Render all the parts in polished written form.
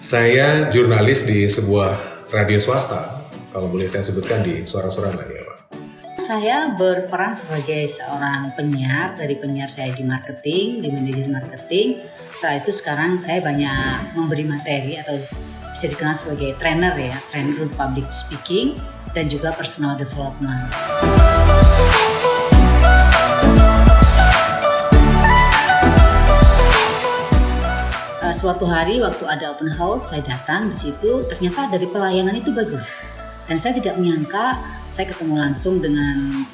Saya jurnalis di sebuah radio swasta, kalau boleh saya sebutkan di Suara Surabaya, Pak. Saya berperan sebagai seorang penyiar, dari penyiar saya di marketing, di manajer marketing. Setelah itu sekarang saya banyak memberi materi atau bisa dikenal sebagai trainer ya, trainer public speaking dan juga personal development. Suatu hari waktu ada open house, saya datang di situ, ternyata dari pelayanan itu bagus. Dan saya tidak menyangka, saya ketemu langsung dengan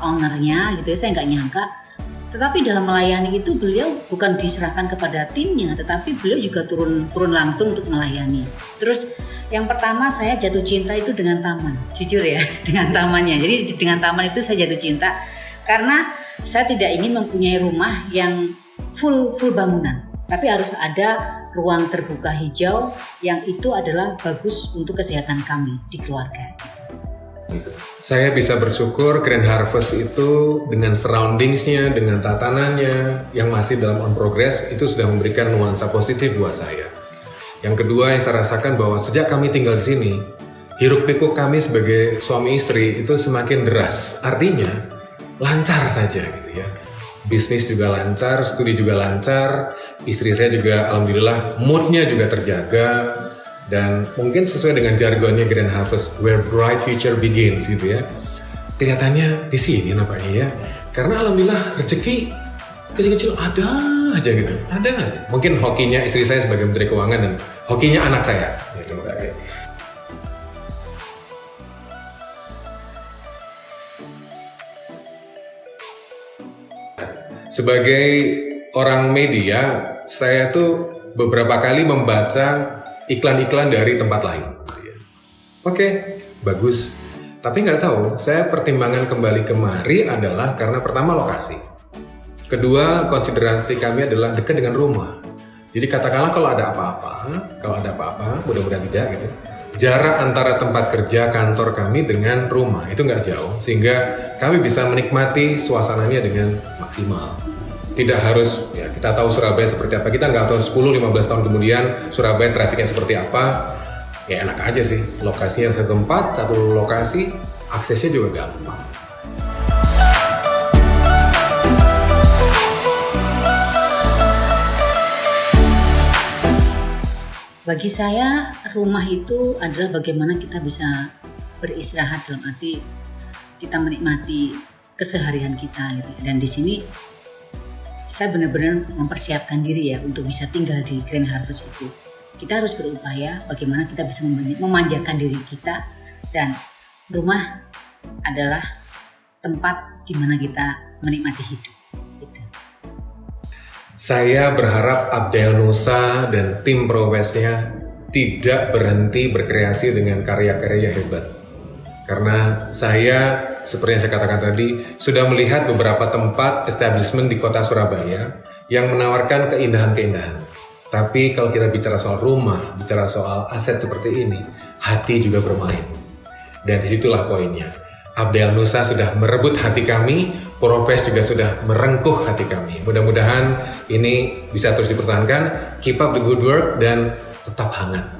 ownernya gitu ya, saya nggak nyangka. Tetapi dalam melayani itu beliau bukan diserahkan kepada timnya, tetapi beliau juga turun langsung untuk melayani. Terus yang pertama saya jatuh cinta itu dengan taman, jujur ya, dengan tamannya. Jadi dengan taman itu saya jatuh cinta karena saya tidak ingin mempunyai rumah yang full bangunan, tapi harus ada ruang terbuka hijau yang itu adalah bagus untuk kesehatan kami di keluarga. Saya bisa bersyukur Grand Harvest itu dengan surroundingsnya, dengan tatanannya yang masih dalam on progress itu sudah memberikan nuansa positif buat saya. Yang kedua yang saya rasakan bahwa sejak kami tinggal di sini, hiruk pikuk kami sebagai suami istri itu semakin deras. Artinya lancar saja gitu ya. Bisnis juga lancar, studi juga lancar, istri saya juga alhamdulillah moodnya juga terjaga. Dan mungkin sesuai dengan jargonnya Grand Harvest, where bright future begins gitu ya. Kelihatannya di sini nampaknya ya. Karena alhamdulillah rezeki kecil-kecil ada aja gitu, ada aja. Mungkin hokinya istri saya sebagai menteri keuangan dan hokinya anak saya. Gitu. Sebagai orang media, saya tuh beberapa kali membaca iklan-iklan dari tempat lain. Oke, bagus. Tapi nggak tahu, saya pertimbangan kembali kemari adalah karena pertama lokasi. Kedua, konsiderasi kami adalah dekat dengan rumah. Jadi katakanlah kalau ada apa-apa, mudah-mudahan tidak gitu. Jarak antara tempat kerja kantor kami dengan rumah itu nggak jauh, sehingga kami bisa menikmati suasananya dengan maksimal. Tidak harus, ya kita tahu Surabaya seperti apa, kita nggak tahu 10-15 tahun kemudian Surabaya trafiknya seperti apa. Ya enak aja sih, lokasinya satu tempat, satu lokasi, aksesnya juga gampang. Bagi saya, rumah itu adalah bagaimana kita bisa beristirahat, dalam arti kita menikmati keseharian kita gitu. Dan di sini saya benar-benar mempersiapkan diri ya untuk bisa tinggal di Grand Harvest itu. Kita harus berupaya bagaimana kita bisa memanjakan diri kita, dan rumah adalah tempat di mana kita menikmati hidup. Gitu. Saya berharap Abdel Nusa dan tim Prowesnya tidak berhenti berkreasi dengan karya-karya hebat. Karena saya, seperti yang saya katakan tadi, sudah melihat beberapa tempat establishment di kota Surabaya yang menawarkan keindahan-keindahan. Tapi kalau kita bicara soal rumah, bicara soal aset seperti ini, hati juga bermain. Dan disitulah poinnya. Abdel Nusa sudah merebut hati kami, Prowes juga sudah merengkuh hati kami. Mudah-mudahan ini bisa terus dipertahankan, keep up the good work, dan tetap hangat.